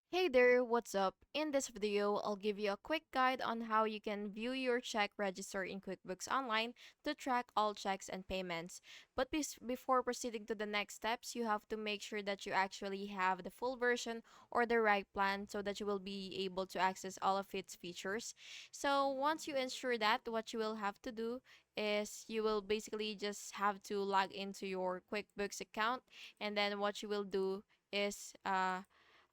Hey there, what's up? In this video, I'll give you a quick guide on how you can view your check register in QuickBooks Online to track all checks and payments. But before proceeding to the next steps, you have to make sure that you actually have the full version or the right plan so that you will be able to access all of its features. So once you ensure that, what you will have to do is you will basically just have to log into your QuickBooks account, and then what you will do is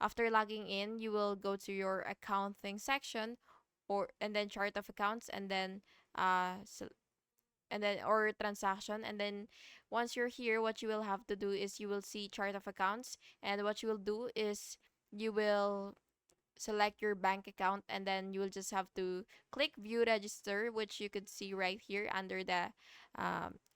after logging in, you will go to your accounting section or and then chart of accounts, and then so, and then or transaction, and then once you're here, what you will have to do is you will see chart of accounts, and what you will do is you will select your bank account, and then you will just have to click view register, which you could see right here under the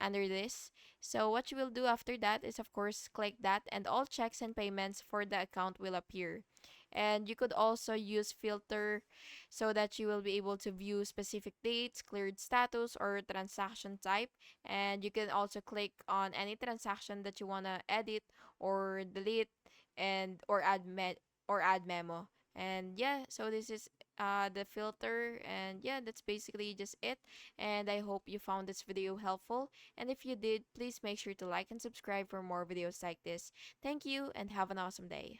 under this. So what you will do after that is of course click that, and all checks and payments for the account will appear. And you could also use filter so that you will be able to view specific dates, cleared status, or transaction type. And you can also click on any transaction that you want to edit or delete, and or add memo. And yeah, so this is the filter, and yeah, that's basically just it. And I hope you found this video helpful, and if you did, please make sure to like and subscribe for more videos like this. Thank you and have an awesome day.